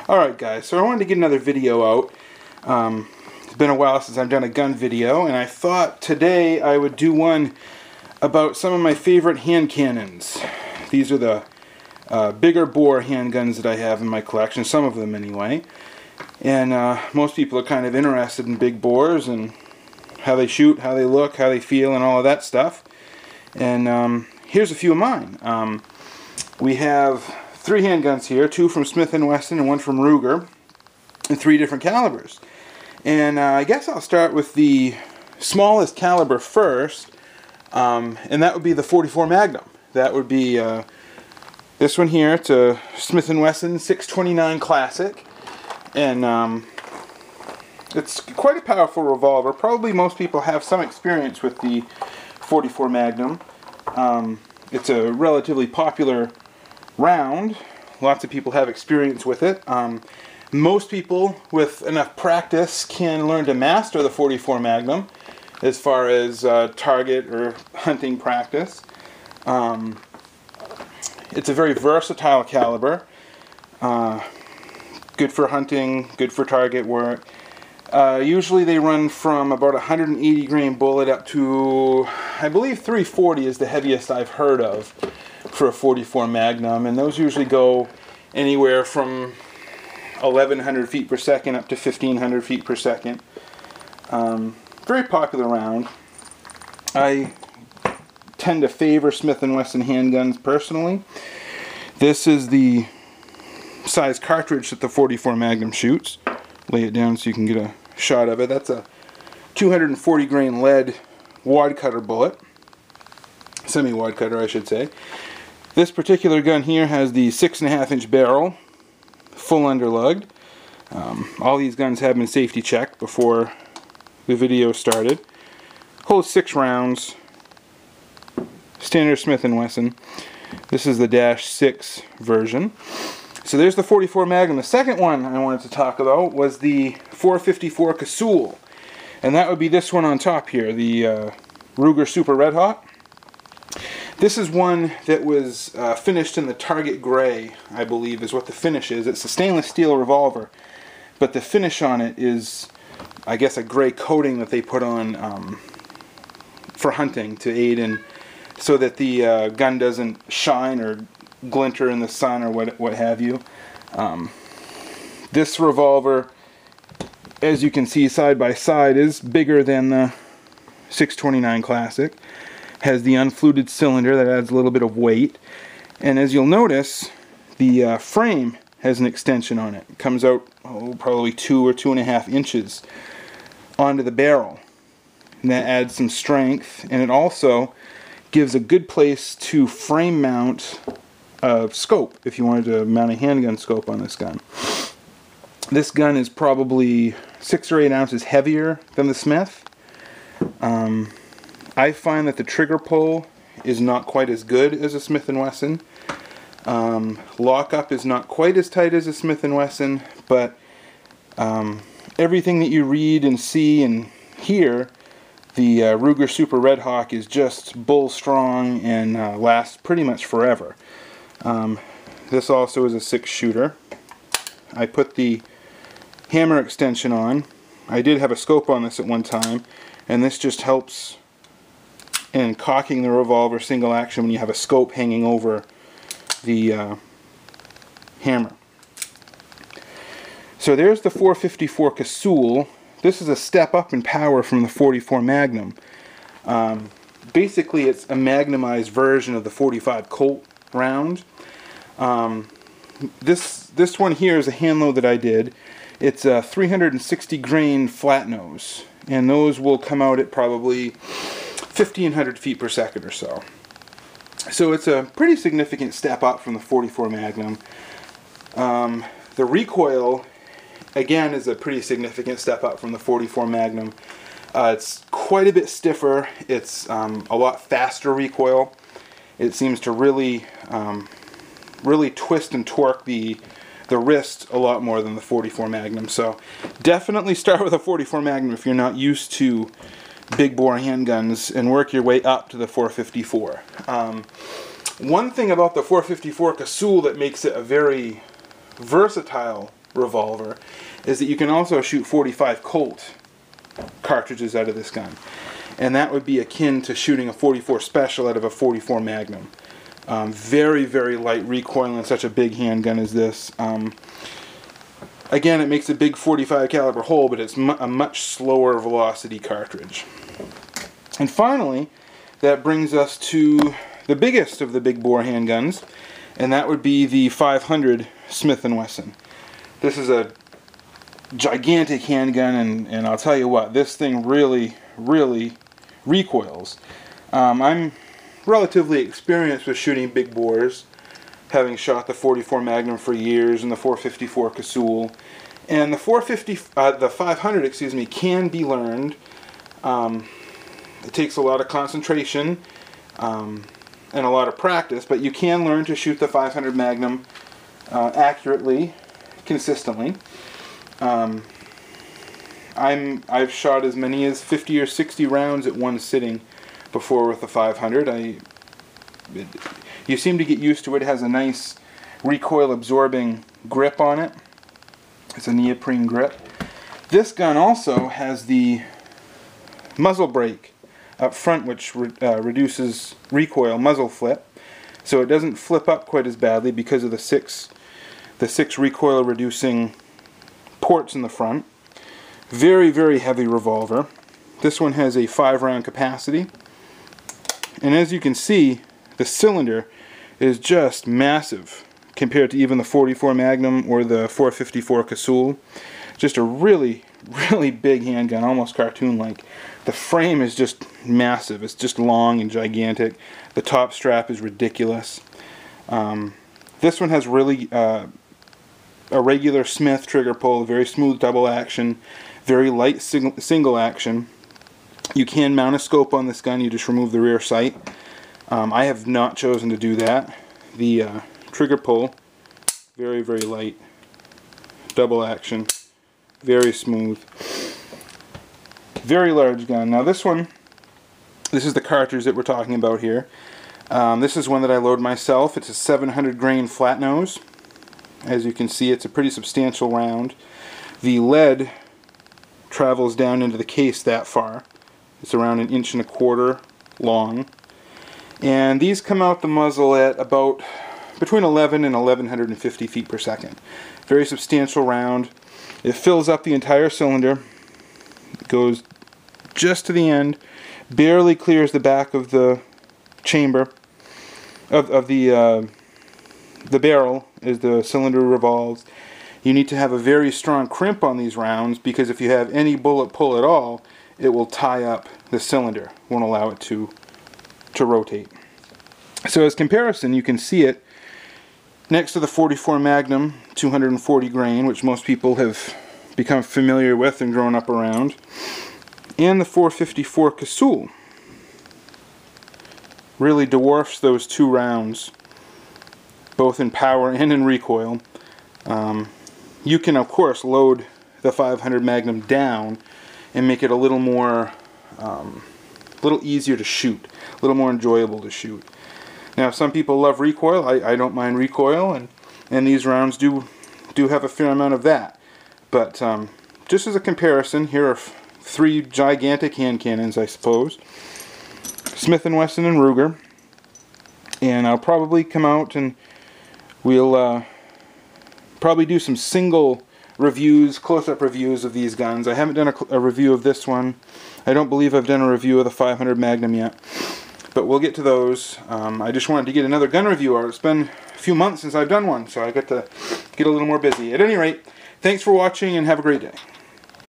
Alright guys, so I wanted to get another video out. It's been a while since I've done a gun video, and I thought today I would do one about some of my favorite hand cannons. These are the bigger bore handguns that I have in my collection, some of them anyway. And most people are kind of interested in big bores and how they shoot, how they look, how they feel, and all of that stuff. And here's a few of mine. We have 3 handguns here, 2 from Smith & Wesson and 1 from Ruger, in 3 different calibers. And I guess I'll start with the smallest caliber first, and that would be the .44 Magnum. That would be this one here. It's a Smith & Wesson 629 Classic, and it's quite a powerful revolver. Probably most people have some experience with the .44 Magnum. It's a relatively popular round. Lots of people have experience with it. Most people with enough practice can learn to master the .44 Magnum as far as target or hunting practice. It's a very versatile caliber. Good for hunting, good for target work. Usually they run from about a 180 grain bullet up to, I believe 340 is the heaviest I've heard of for a .44 Magnum, and those usually go anywhere from 1100 feet per second up to 1500 feet per second. Very popular round. I tend to favor Smith & Wesson handguns personally. This is the size cartridge that the .44 Magnum shoots. Lay it down so you can get a shot of it. That's a 240 grain lead wad cutter bullet. Semi-wad cutter, I should say. This particular gun here has the 6.5 inch barrel, full underlugged. All these guns have been safety checked before the video started. Holds 6 rounds. Standard Smith & Wesson. This is the -6 version. So there's the .44 Magnum. The second one I wanted to talk about was the .454 Casull, and that would be this one on top here, the Ruger Super Redhawk. This is one that was finished in the Target Gray, I believe is what the finish is. It's a stainless steel revolver, but the finish on it is, I guess, a gray coating that they put on for hunting to aid in, so that the gun doesn't shine or glinter in the sun or what have you. This revolver, as you can see side by side, is bigger than the 629 Classic. Has the unfluted cylinder that adds a little bit of weight, and as you'll notice, the frame has an extension on it. It comes out probably 2 or 2.5 inches onto the barrel, and that adds some strength, and it also gives a good place to frame mount a scope if you wanted to mount a handgun scope on this gun. This gun is probably 6 or 8 ounces heavier than the Smith. I find that the trigger pull is not quite as good as a Smith & Wesson. Lockup is not quite as tight as a Smith & Wesson, but everything that you read and see and hear, the Ruger Super Redhawk is just bull strong and lasts pretty much forever. This also is a 6 shooter. I put the hammer extension on. I did have a scope on this at one time, and this just helps in cocking the revolver single action when you have a scope hanging over the hammer. So there's the .454 Casull. This is a step up in power from the .44 Magnum. Basically it's a magnumized version of the .45 Colt round. This one here is a hand load that I did. It's a 360 grain flat nose, and those will come out at probably 1500 feet per second or so. So it's a pretty significant step up from the .44 Magnum. The recoil, again, is a pretty significant step up from the .44 Magnum. It's quite a bit stiffer. It's a lot faster recoil. It seems to really twist and torque the wrist a lot more than the .44 Magnum. So definitely start with a .44 Magnum if you're not used to big bore handguns, and work your way up to the .454. One thing about the .454 Casull that makes it a very versatile revolver is that you can also shoot 45 Colt cartridges out of this gun. And that would be akin to shooting a 44 Special out of a 44 Magnum. Very, very light recoil in such a big handgun as this. Again, it makes a big 45 caliber hole, but it's a much slower velocity cartridge. And finally, that brings us to the biggest of the big bore handguns, and that would be the 500 Smith & Wesson. This is a gigantic handgun, and I'll tell you what, this thing really, really recoils. I'm relatively experienced with shooting big bores, having shot the 44 Magnum for years and the 454 Casull. And the 500, excuse me, can be learned. It takes a lot of concentration and a lot of practice, but you can learn to shoot the 500 Magnum accurately, consistently. I've shot as many as 50 or 60 rounds at one sitting before with the 500. You seem to get used to it. It has a nice recoil absorbing grip on it. It's a neoprene grip. This gun also has the muzzle brake up front, which reduces recoil, muzzle flip, so it doesn't flip up quite as badly because of the six recoil reducing ports in the front. Very, very heavy revolver. This one has a 5-round capacity, and as you can see, the cylinder is just massive compared to even the 44 Magnum or the 454 Casull. Just a really, really big handgun, almost cartoon-like. The frame is just massive. It's just long and gigantic. The top strap is ridiculous. This one has really a regular Smith trigger pull, very smooth double action, very light single action. You can mount a scope on this gun. You just remove the rear sight. I have not chosen to do that. The trigger pull, very, very light, double action, very smooth, very large gun. Now this is the cartridge that we're talking about here. This is one that I load myself. It's a 700 grain flat nose. As you can see, it's a pretty substantial round. The lead travels down into the case that far. It's around 1.25 inches long. And these come out the muzzle at about between 11 and 1150 feet per second. Very substantial round. It fills up the entire cylinder. It goes just to the end, barely clears the back of the chamber of the barrel as the cylinder revolves. You need to have a very strong crimp on these rounds, because if you have any bullet pull at all, it will tie up the cylinder, won't allow it to rotate. So as comparison, you can see it next to the 44 Magnum 240 grain, which most people have become familiar with and grown up around, and the 454 Casull. Really dwarfs those two rounds, both in power and in recoil. You can of course load the 500 Magnum down and make it a little more, little easier to shoot, a little more enjoyable to shoot. Now, some people love recoil. I don't mind recoil, and these rounds do have a fair amount of that. But just as a comparison, here are 3 gigantic hand cannons, I suppose. Smith & Wesson and Ruger. And I'll probably come out and we'll probably do some single reviews, close-up reviews of these guns. I haven't done a review of this one. I don't believe I've done a review of the 500 Magnum yet. But we'll get to those. I just wanted to get another gun review out. It's been a few months since I've done one, so I got to get a little more busy. At any rate, thanks for watching and have a great day.